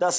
10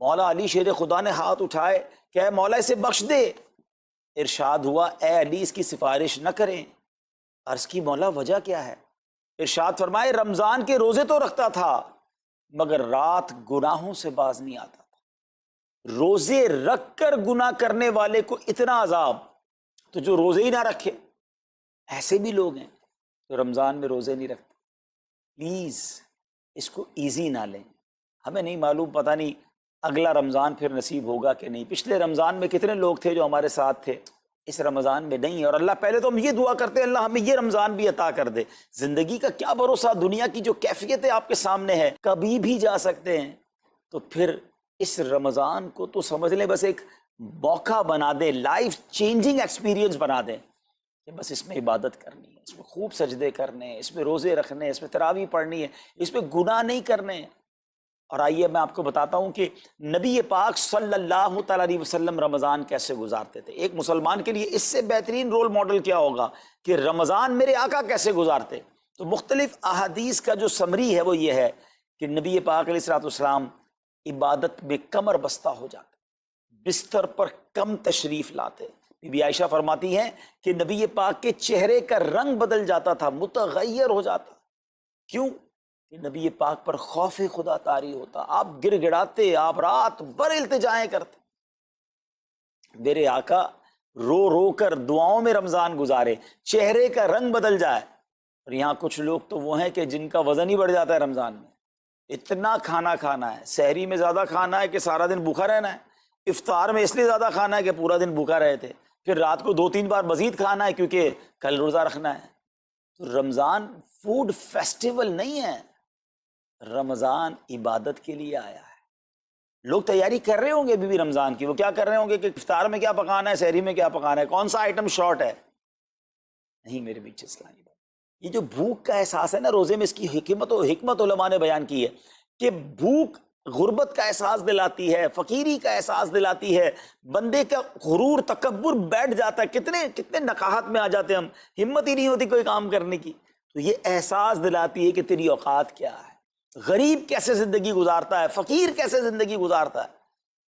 مولا علی شیر خدا نے ہاتھ اٹھائے کہ اے مولا اسے بخش دے. ارشاد ہوا اے علی اس کی سفارش نہ کریں. عرض کی مولا وجہ کیا ہے؟ ارشاد فرمائے رمضان کے روزے تو رکھتا تھا مگر رات گناہوں سے باز نہیں آتا تھا. روزے رکھ کر گناہ کرنے والے کو اتنا عذاب، تو جو روزے ہی نہ رکھے. ایسے بھی لوگ ہیں جو رمضان میں روزے نہیں رکھتے. پلیز اس کو ایزی نہ لیں. ہمیں نہیں معلوم، پتہ نہیں اگلا رمضان پھر نصیب ہوگا کہ نہیں. پچھلے رمضان میں کتنے لوگ تھے جو ہمارے ساتھ تھے، اس رمضان میں نہیں. اور اللہ پہلے تو ہم یہ دعا کرتے ہیں اللہ ہمیں یہ رمضان بھی عطا کر دے. زندگی کا کیا بھروسہ، دنیا کی جو کیفیت ہے آپ کے سامنے ہے، کبھی بھی جا سکتے ہیں. تو پھر اس رمضان کو تو سمجھ لیں بس ایک موقع بنا دیں، لائف چینجنگ ایکسپیرینس بنا دیں کہ بس اس میں عبادت کرنی ہے، اس میں خوب سجدے کرنے ہیں، اس میں روزے رکھنے ہیں، اس میں تراویح پڑھنی ہے، اس میں گناہ نہیں کرنے ہیں. اور آئیے میں آپ کو بتاتا ہوں کہ نبی پاک صلی اللہ تعالیٰ علیہ وسلم رمضان کیسے گزارتے تھے. ایک مسلمان کے لیے اس سے بہترین رول ماڈل کیا ہوگا کہ رمضان میرے آقا کیسے گزارتے. تو مختلف احادیث کا جو سمری ہے وہ یہ ہے کہ نبی پاک علیہ الصلوۃ والسلام عبادت میں کمر بستہ ہو جاتے، بستر پر کم تشریف لاتے. بی بی عائشہ فرماتی ہیں کہ نبی پاک کے چہرے کا رنگ بدل جاتا تھا، متغیر ہو جاتا. کیوں؟ کہ نبی پاک پر خوف خدا طاری ہوتا. آپ گر گڑاتے، آپ رات بھر التجائیں کرتے. میرے آقا رو رو کر دعاؤں میں رمضان گزارے، چہرے کا رنگ بدل جائے. اور یہاں کچھ لوگ تو وہ ہیں کہ جن کا وزن ہی بڑھ جاتا ہے رمضان میں. اتنا کھانا کھانا ہے، سحری میں زیادہ کھانا ہے کہ سارا دن بھوکا رہنا ہے، افطار میں اس لیے زیادہ کھانا ہے کہ پورا دن بھوکا رہے تھے، پھر رات کو 2-3 بار مزید کھانا ہے کیونکہ کل روزہ رکھنا ہے. تو رمضان فوڈ فیسٹیول نہیں ہے، رمضان عبادت کے لیے آیا ہے. لوگ تیاری کر رہے ہوں گے بھی رمضان کی. وہ کیا کر رہے ہوں گے کہ افطار میں کیا پکانا ہے، سحری میں کیا پکانا ہے، کون سا آئٹم شارٹ ہے. نہیں میرے بیچ اسلامی بات، یہ جو بھوک کا احساس ہے نا روزے میں، اس کی حکمت علماء نے بیان کی ہے کہ بھوک غربت کا احساس دلاتی ہے، فقیری کا احساس دلاتی ہے، بندے کا غرور تکبر بیٹھ جاتا ہے. کتنے نقاہت میں آ جاتے ہیں ہم، ہمت ہی نہیں ہوتی کوئی کام کرنے کی. تو یہ احساس دلاتی ہے کہ تیری اوقات کیا ہے، غریب کیسے زندگی گزارتا ہے، فقیر کیسے زندگی گزارتا ہے.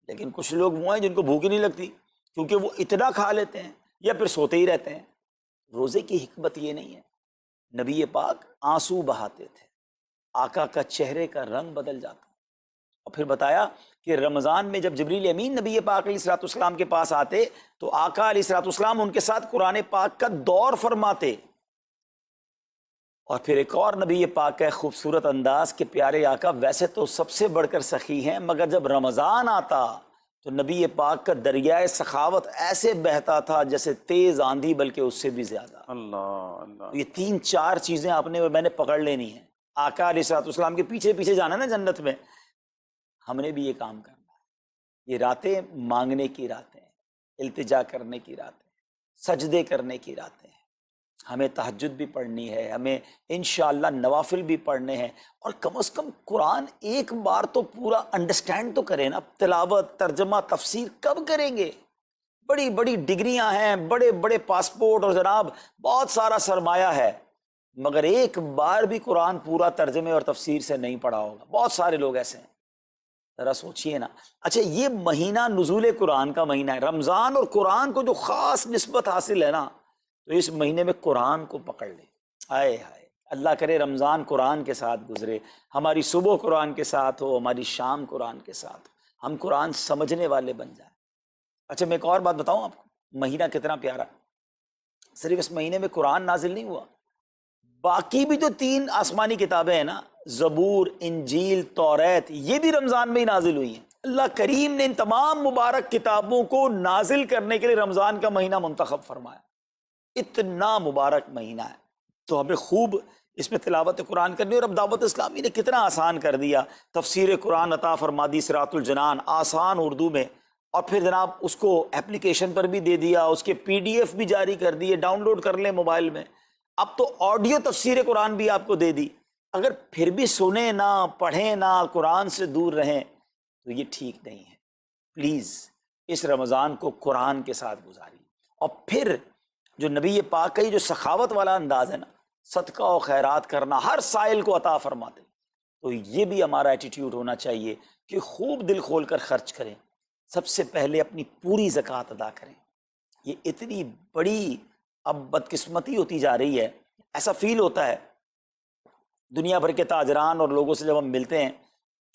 لیکن کچھ لوگ وہ ہیں جن کو بھوک ہی نہیں لگتی کیونکہ وہ اتنا کھا لیتے ہیں یا پھر سوتے ہی رہتے ہیں. روزے کی حکمت یہ نہیں ہے. نبی پاک آنسو بہاتے تھے، آقا کا چہرے کا رنگ بدل جاتا. اور پھر بتایا کہ رمضان میں جب جبریل امین نبی پاک علیہ الصلوۃ والسلام کے پاس آتے تو آقا علیہ الصلوۃ والسلام ان کے ساتھ قرآن پاک کا دور فرماتے. اور پھر ایک اور نبی پاک کا خوبصورت انداز کہ پیارے آقا ویسے تو سب سے بڑھ کر سخی ہیں، مگر جب رمضان آتا تو نبی پاک کا دریائے سخاوت ایسے بہتا تھا جیسے تیز آندھی، بلکہ اس سے بھی زیادہ. اللہ. یہ 3-4 چیزیں آپ نے میں نے پکڑ لینی ہیں. آقا علیہ الصلوۃ والسلام کے پیچھے پیچھے جانا نا جنت میں. ہم نے بھی یہ کام کرنا ہے. یہ راتیں مانگنے کی راتیں ہیں، التجا کرنے کی راتیں، سجدے کرنے کی راتیں ہیں. ہمیں تہجد بھی پڑھنی ہے، ہمیں انشاءاللہ نوافل بھی پڑھنے ہیں. اور کم از کم قرآن ایک بار تو پورا انڈرسٹینڈ تو کریں نا. تلاوت، ترجمہ، تفسیر کب کریں گے؟ بڑی بڑی ڈگریاں ہیں، بڑے بڑے پاسپورٹ اور جناب بہت سارا سرمایہ ہے، مگر ایک بار بھی قرآن پورا ترجمے اور تفسیر سے نہیں پڑھا ہوگا. بہت سارے لوگ ایسے ہیں. ذرا سوچئے نا. اچھا یہ مہینہ نزول قرآن کا مہینہ ہے، رمضان اور قرآن کو جو خاص نسبت حاصل ہے نا، تو اس مہینے میں قرآن کو پکڑ لیں. آئے ہائے، اللہ کرے رمضان قرآن کے ساتھ گزرے، ہماری صبح قرآن کے ساتھ ہو، ہماری شام قرآن کے ساتھ ہو، ہم قرآن سمجھنے والے بن جائیں. اچھا میں ایک اور بات بتاؤں آپ کو، مہینہ کتنا پیارا. صرف اس مہینے میں قرآن نازل نہیں ہوا، باقی بھی جو 3 آسمانی کتابیں ہیں نا، زبور، انجیل، توریت، یہ بھی رمضان میں ہی نازل ہوئی ہیں. اللہ کریم نے ان تمام مبارک کتابوں کو نازل کرنے کے لیے رمضان کا مہینہ منتخب فرمایا. اتنا مبارک مہینہ ہے تو ہمیں خوب اس میں تلاوت قرآن کرنی. اور اب دعوت اسلامی نے کتنا آسان کر دیا، تفسیر قرآن عطا فرما دی، صراط الجنان آسان اردو میں، اور پھر جناب اس کو اپلیکیشن پر بھی دے دیا، اس کے PDF بھی جاری کر دیے، ڈاؤن لوڈ کر لیں موبائل میں. اب تو آڈیو تفسیر قرآن بھی آپ کو دے دی. اگر پھر بھی سنیں نہ، پڑھیں نہ، قرآن سے دور رہیں تو یہ ٹھیک نہیں ہے. پلیز اس رمضان کو قرآن کے ساتھ گزاری. اور پھر جو نبی پاک کا یہ جو سخاوت والا انداز ہے نا، صدقہ و خیرات کرنا، ہر سائل کو عطا فرماتے، تو یہ بھی ہمارا ایٹیٹیوڈ ہونا چاہیے کہ خوب دل کھول کر خرچ کریں، سب سے پہلے اپنی پوری زکوٰۃ ادا کریں۔ یہ اتنی بڑی اب بدقسمتی ہوتی جا رہی ہے، ایسا فیل ہوتا ہے دنیا بھر کے تاجران اور لوگوں سے جب ہم ملتے ہیں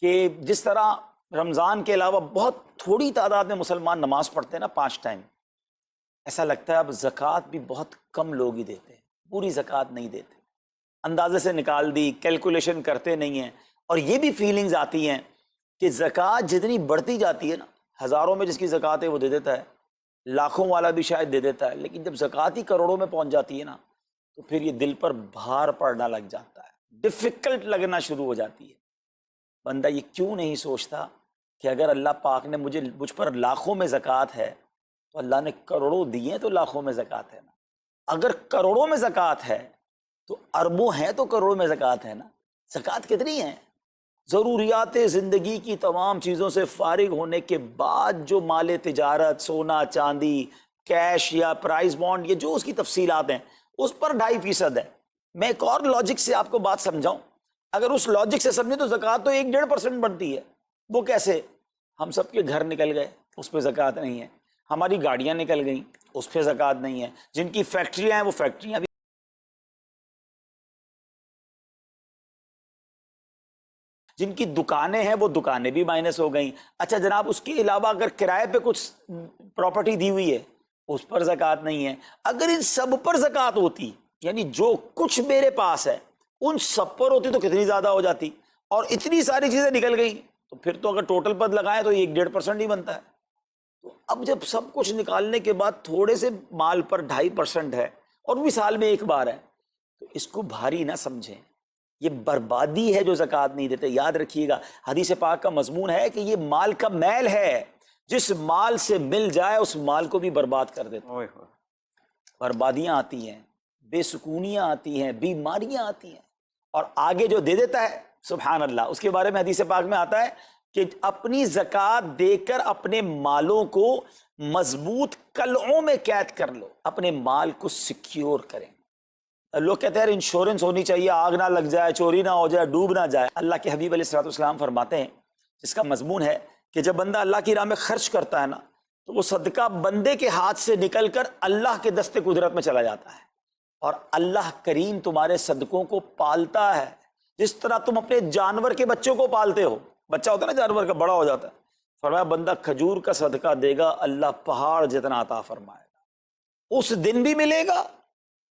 کہ جس طرح رمضان کے علاوہ بہت تھوڑی تعداد میں مسلمان نماز پڑھتے ہیں نا 5 ٹائم، ایسا لگتا ہے اب زکوٰۃ بھی بہت کم لوگ ہی دیتے ہیں، پوری زکوٰۃ نہیں دیتے، اندازے سے نکال دی، کیلکولیشن کرتے نہیں ہیں۔ اور یہ بھی فیلنگز آتی ہیں کہ زکوٰۃ جتنی بڑھتی جاتی ہے نا، ہزاروں میں جس کی زکوٰۃ ہے وہ دے دیتا ہے، لاکھوں والا بھی شاید دے دیتا ہے، لیکن جب زکوٰۃ ہی کروڑوں میں پہنچ جاتی ہے نا تو پھر یہ دل پر بھار پڑنا لگ جاتا ہے، ڈفیکلٹ لگنا شروع ہو جاتی ہے۔ بندہ یہ کیوں نہیں سوچتا کہ اگر اللہ پاک نے مجھ پر لاکھوں میں زکوٰۃ ہے تو اللہ نے کروڑوں دیے تو لاکھوں میں زکوٰۃ ہے نا، اگر کروڑوں میں زکوٰۃ ہے تو اربوں ہیں تو کروڑوں میں زکوٰۃ ہے نا۔ زکوٰۃ کتنی ہے؟ ضروریات زندگی کی تمام چیزوں سے فارغ ہونے کے بعد جو مال تجارت، سونا چاندی، کیش یا پرائز بانڈ، یہ جو اس کی تفصیلات ہیں اس پر 2.5% ہے۔ میں ایک اور لاجک سے آپ کو بات سمجھاؤں، اگر اس لاجک سے سمجھیں تو زکوٰۃ تو 1-1.5% بنتی ہے۔ وہ کیسے؟ ہم سب کے گھر نکل گئے، اس پہ زکوٰۃ نہیں ہے، ہماری گاڑیاں نکل گئیں، اس پہ زکوٰۃ نہیں ہے، جن کی فیکٹریاں ہیں وہ فیکٹریاں بھی، جن کی دکانیں ہیں وہ دکانیں بھی مائنس ہو گئیں۔ اچھا جناب، اس کے علاوہ اگر کرائے پہ کچھ پراپرٹی دی ہوئی ہے اس پر زکوٰۃ نہیں ہے۔ اگر ان سب پر زکوٰۃ ہوتی، یعنی جو کچھ میرے پاس ہے ان سب پر ہوتی تو کتنی زیادہ ہو جاتی، اور اتنی ساری چیزیں نکل گئیں تو پھر تو اگر ٹوٹل پد لگائیں تو 1-1.5% ہی بنتا ہے۔ تو اب جب سب کچھ نکالنے کے بعد تھوڑے سے مال پر 2.5% ہے اور بھی سال میں ایک بار ہے، تو اس کو بھاری نہ سمجھیں، یہ بربادی ہے جو زکوٰۃ نہیں دیتے۔ یاد رکھیے گا حدیث پاک کا مضمون ہے کہ یہ مال کا میل ہے، جس مال سے مل جائے اس مال کو بھی برباد کر دیتا ہے۔ بربادیاں آتی ہیں، بے سکونیاں آتی ہیں، بیماریاں آتی ہیں، اور آگے جو دے دیتا ہے سبحان اللہ، اس کے بارے میں حدیث پاک میں آتا ہے کہ اپنی زکوٰۃ دے کر اپنے مالوں کو مضبوط قلعوں میں قید کر لو، اپنے مال کو سیکیور کریں۔ لوگ کہتے ہیں انشورنس ہونی چاہیے، آگ نہ لگ جائے، چوری نہ ہو جائے، ڈوب نہ جائے۔ اللہ کے حبیب علیہ السلام فرماتے ہیں، جس کا مضمون ہے کہ جب بندہ اللہ کی راہ میں خرچ کرتا ہے نا تو وہ صدقہ بندے کے ہاتھ سے نکل کر اللہ کے دست قدرت میں چلا جاتا ہے، اور اللہ کریم تمہارے صدقوں کو پالتا ہے جس طرح تم اپنے جانور کے بچوں کو پالتے ہو۔ بچہ ہوتا ہے نا جانور کا، بڑا ہو جاتا ہے، فرمایا بندہ کھجور کا صدقہ دے گا اللہ پہاڑ جتنا عطا فرمائے گا، اس دن بھی ملے گا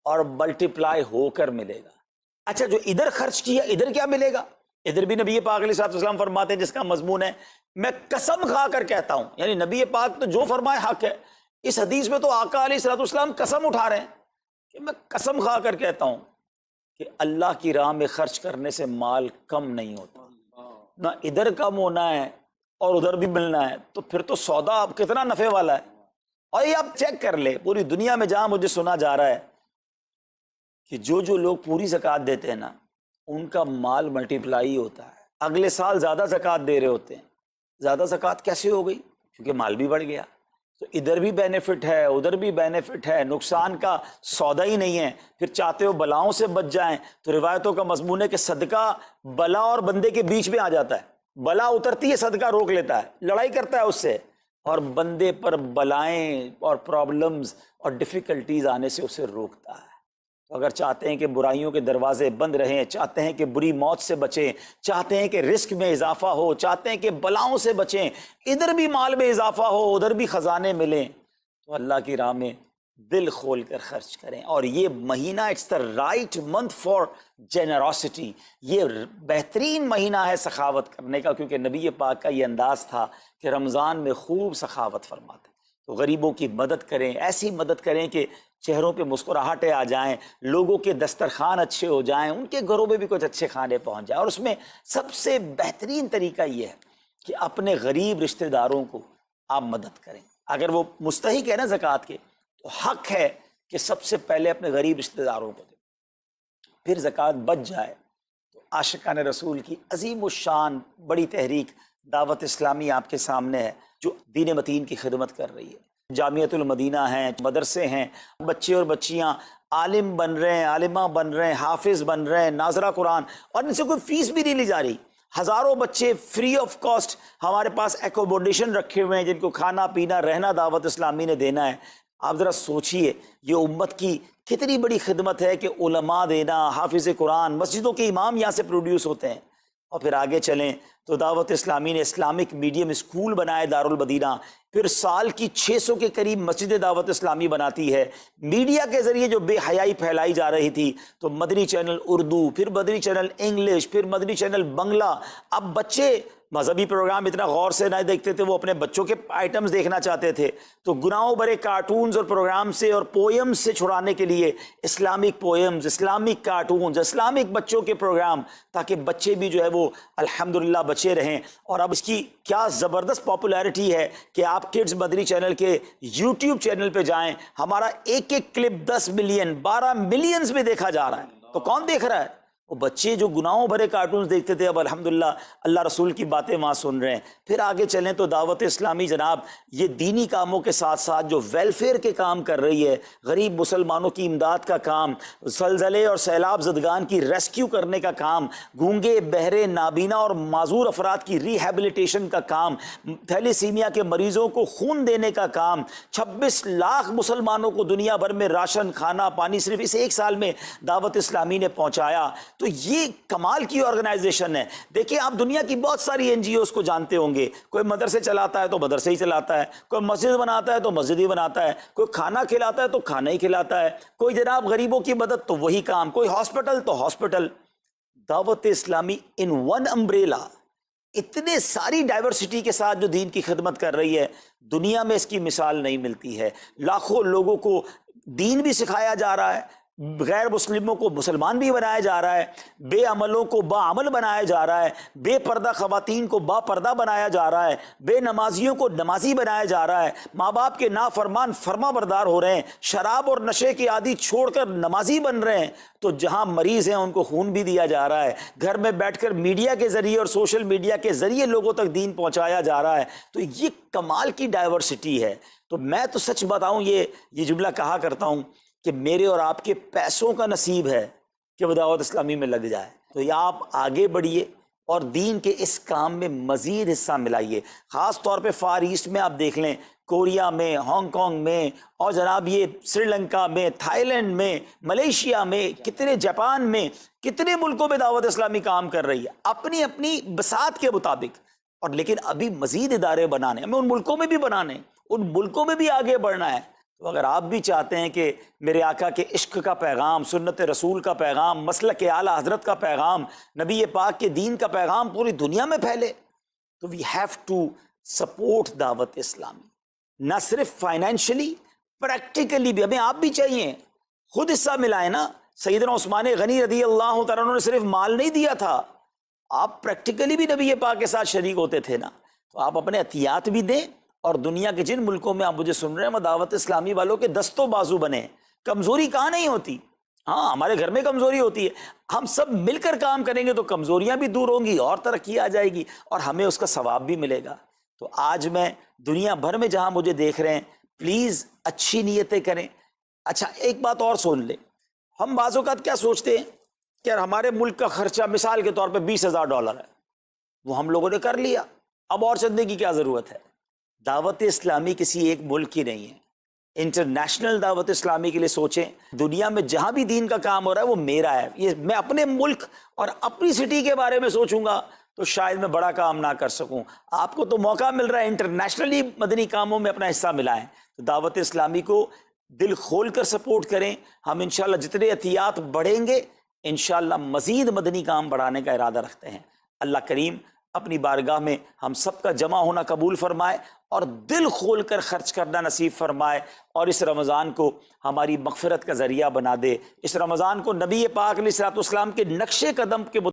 اور ملٹیپلائی ہو کر ملے گا۔ اچھا جو ادھر خرچ کیا ادھر کیا ملے گا؟ ادھر بھی نبی پاک علیہ السلام فرماتے ہیں، جس کا مضمون ہے میں قسم کھا کر کہتا ہوں، یعنی نبی پاک تو جو فرمائے حق ہے۔ اس حدیث میں تو آقا علیہ السلام قسم اٹھا رہے ہیں کہ میں قسم کھا کر کہتا ہوں کہ اللہ کی راہ میں خرچ کرنے سے مال کم نہیں ہوتا، نہ ادھر کم ہونا ہے اور ادھر بھی ملنا ہے، تو پھر تو سودا اب کتنا نفع والا ہے۔ اور یہ آپ چیک کر لیں پوری دنیا میں جہاں مجھے سنا جا رہا ہے کہ جو لوگ پوری زکوٰۃ دیتے ہیں نا ان کا مال ملٹیپلائی ہوتا ہے، اگلے سال زیادہ زکوٰۃ دے رہے ہوتے ہیں۔ زیادہ زکوٰۃ کیسے ہو گئی؟ کیونکہ مال بھی بڑھ گیا، تو ادھر بھی بینیفٹ ہے ادھر بھی بینیفٹ ہے، نقصان کا سودا ہی نہیں ہے۔ پھر چاہتے ہو بلاؤں سے بچ جائیں تو روایتوں کا مضمون ہے کہ صدقہ بلا اور بندے کے بیچ میں آ جاتا ہے، بلا اترتی ہے صدقہ روک لیتا ہے، لڑائی کرتا ہے اس سے، اور بندے پر بلائیں اور پرابلمز اور ڈیفیکلٹیز آنے سے اسے روکتا ہے۔ تو اگر چاہتے ہیں کہ برائیوں کے دروازے بند رہیں، چاہتے ہیں کہ بری موت سے بچیں، چاہتے ہیں کہ رزق میں اضافہ ہو، چاہتے ہیں کہ بلاؤں سے بچیں، ادھر بھی مال میں اضافہ ہو ادھر بھی خزانے ملیں، تو اللہ کی راہ میں دل کھول کر خرچ کریں۔ اور یہ مہینہ it's the right month for generosity, یہ بہترین مہینہ ہے سخاوت کرنے کا، کیونکہ نبی پاک کا یہ انداز تھا کہ رمضان میں خوب سخاوت فرماتے۔ تو غریبوں کی مدد کریں، ایسی مدد کریں کہ چہروں پہ مسکراہٹیں آ جائیں، لوگوں کے دسترخوان اچھے ہو جائیں، ان کے گھروں میں بھی کچھ اچھے کھانے پہنچ جائیں۔ اور اس میں سب سے بہترین طریقہ یہ ہے کہ اپنے غریب رشتہ داروں کو آپ مدد کریں۔ اگر وہ مستحق ہے نا زکوٰۃ کے تو حق ہے کہ سب سے پہلے اپنے غریب رشتہ داروں کو دیں، پھر زکوٰۃ بچ جائے تو عاشقان رسول کی عظیم الشان بڑی تحریک دعوت اسلامی آپ کے سامنے ہے، جو دین متین کی خدمت کر رہی ہے۔ جامعۃ المدینہ ہیں، مدرسے ہیں، بچے اور بچیاں عالم بن رہے ہیں، عالمہ بن رہے ہیں، حافظ بن رہے ہیں، ناظرہ قرآن، اور ان سے کوئی فیس بھی نہیں لی جا رہی۔ ہزاروں بچے فری آف کاسٹ ہمارے پاس ایکوموڈیشن رکھے ہوئے ہیں جن کو کھانا پینا رہنا دعوت اسلامی نے دینا ہے۔ آپ ذرا سوچئے یہ امت کی کتنی بڑی خدمت ہے کہ علماء دینا، حافظ قرآن، مسجدوں کے امام یہاں سے پروڈیوس ہوتے ہیں۔ اور پھر آگے چلیں تو دعوت اسلامی نے اسلامک میڈیم اسکول بنائے دارالمدینہ، پھر سال کی 600 کے قریب مسجد دعوت اسلامی بناتی ہے۔ میڈیا کے ذریعے جو بے حیائی پھیلائی جا رہی تھی، تو مدنی چینل اردو، پھر مدنی چینل انگلش، پھر مدنی چینل بنگلہ۔ اب بچے مذہبی پروگرام اتنا غور سے نہ دیکھتے تھے، وہ اپنے بچوں کے آئٹمز دیکھنا چاہتے تھے، تو گناہوں بھرے کارٹونز اور پروگرام سے اور پوئمز سے چھڑانے کے لیے Islamic poems, Islamic cartoons, Islamic بچوں کے پروگرام، تاکہ بچے بھی جو ہے وہ الحمدللہ بچے رہیں۔ اور اب اس کی کیا زبردست پاپولیرٹی ہے کہ آپ کڈز مدنی چینل کے یوٹیوب چینل پہ جائیں، ہمارا ایک ایک کلپ 10 ملین 12 ملینز میں دیکھا جا رہا ہے۔ تو کون دیکھ رہا ہے؟ وہ بچے جو گناہوں بھرے کارٹونز دیکھتے تھے، اب الحمدللہ اللہ رسول کی باتیں وہاں سن رہے ہیں۔ پھر آگے چلیں تو دعوت اسلامی جناب یہ دینی کاموں کے ساتھ ساتھ جو ویلفیئر کے کام کر رہی ہے، غریب مسلمانوں کی امداد کا کام، زلزلے اور سیلاب زدگان کی ریسکیو کرنے کا کام، گونگے، بہرے، نابینا اور معذور افراد کی ریہیبلیٹیشن کا کام، تھیلیسیمیا کے مریضوں کو خون دینے کا کام، 26 لاکھ مسلمانوں کو دنیا بھر میں راشن، کھانا، پانی صرف اس ایک سال میں دعوت اسلامی نے پہنچایا۔ تو یہ کمال کی آرگنائزیشن ہے۔ دیکھیں آپ دنیا کی بہت ساری این جی اوز کو جانتے ہوں گے، کوئی مدرسے چلاتا ہے تو مدرسے ہی چلاتا ہے، کوئی مسجد بناتا ہے تو مسجد ہی بناتا ہے، کوئی کھانا کھلاتا ہے تو کھانا ہی کھلاتا ہے، کوئی جناب غریبوں کی مدد تو وہی کام، کوئی ہاسپٹل تو ہاسپٹل۔ دعوت اسلامی ان ون امبریلا اتنے ساری ڈائیورسٹی کے ساتھ جو دین کی خدمت کر رہی ہے، دنیا میں اس کی مثال نہیں ملتی ہے۔ لاکھوں لوگوں کو دین بھی سکھایا جا رہا ہے، غیر مسلموں کو مسلمان بھی بنایا جا رہا ہے، بے عملوں کو باعمل بنایا جا رہا ہے، بے پردہ خواتین کو با پردہ بنایا جا رہا ہے، بے نمازیوں کو نمازی بنایا جا رہا ہے، ماں باپ کے نافرمان فرما بردار ہو رہے ہیں، شراب اور نشے کے عادی چھوڑ کر نمازی بن رہے ہیں، تو جہاں مریض ہیں ان کو خون بھی دیا جا رہا ہے، گھر میں بیٹھ کر میڈیا کے ذریعے اور سوشل میڈیا کے ذریعے لوگوں تک دین پہنچایا جا رہا ہے۔ تو یہ کمال کی ڈائیورسٹی ہے۔ تو میں تو سچ بتاؤں یہ جملہ کہا کرتا ہوں کہ میرے اور آپ کے پیسوں کا نصیب ہے کہ وہ دعوت اسلامی میں لگ جائے۔ تو یہ آپ آگے بڑھیے اور دین کے اس کام میں مزید حصہ ملائیے۔ خاص طور پہ فار ایسٹ میں آپ دیکھ لیں، کوریا میں، ہانگ کانگ میں، اور جناب یہ سری لنکا میں، تھائی لینڈ میں، ملیشیا میں، کتنے جاپان میں، کتنے ملکوں میں دعوت اسلامی کام کر رہی ہے اپنی اپنی بساط کے مطابق۔ اور لیکن ابھی مزید ادارے بنانے، ہمیں ان ملکوں میں بھی بنانے، ان ملکوں میں بھی آگے بڑھنا ہے۔ تو اگر آپ بھی چاہتے ہیں کہ میرے آقا کے عشق کا پیغام، سنت رسول کا پیغام، مسلک اعلیٰ حضرت کا پیغام، نبی پاک کے دین کا پیغام پوری دنیا میں پھیلے، تو وی ہیو ٹو سپورٹ دعوت اسلامی، نہ صرف فائنینشلی، پریکٹیکلی بھی ہمیں آپ بھی چاہیے، خود حصہ ملائیں نا۔ سیدنا عثمان غنی رضی اللہ تعالیٰ عنہ نے صرف مال نہیں دیا تھا، آپ پریکٹیکلی بھی نبی پاک کے ساتھ شریک ہوتے تھے نا۔ تو آپ اپنے عطیات بھی دیں، اور دنیا کے جن ملکوں میں آپ مجھے سن رہے ہیں وہ دعوت اسلامی والوں کے دستوں بازو بنے۔ کمزوری کہاں نہیں ہوتی، ہاں ہمارے گھر میں کمزوری ہوتی ہے، ہم سب مل کر کام کریں گے تو کمزوریاں بھی دور ہوں گی اور ترقی آ جائے گی اور ہمیں اس کا ثواب بھی ملے گا۔ تو آج میں دنیا بھر میں جہاں مجھے دیکھ رہے ہیں، پلیز اچھی نیتیں کریں۔ اچھا ایک بات اور سن لیں، ہم بعض اوقات کیا سوچتے ہیں کہ ہمارے ملک کا خرچہ مثال کے طور پہ $20,000 ہے، وہ ہم لوگوں نے کر لیا، اب اور چندے کی کیا ضرورت ہے؟ دعوت اسلامی کسی ایک ملک کی نہیں ہے، انٹرنیشنل دعوت اسلامی کے لیے سوچیں۔ دنیا میں جہاں بھی دین کا کام ہو رہا ہے وہ میرا ہے، یہ میں اپنے ملک اور اپنی سٹی کے بارے میں سوچوں گا تو شاید میں بڑا کام نہ کر سکوں۔ آپ کو تو موقع مل رہا ہے انٹرنیشنلی مدنی کاموں میں اپنا حصہ ملائیں، تو دعوت اسلامی کو دل کھول کر سپورٹ کریں۔ ہم انشاءاللہ جتنے عطیات بڑھیں گے انشاءاللہ مزید مدنی کام بڑھانے کا ارادہ رکھتے ہیں۔ اللہ کریم اپنی بارگاہ میں ہم سب کا جمع ہونا قبول فرمائے اور دل کھول کر خرچ کرنا نصیب فرمائے، اور اس رمضان کو ہماری مغفرت کا ذریعہ بنا دے۔ اس رمضان کو نبی پاک علیہ الصلوۃ والسلام کے نقش قدم کے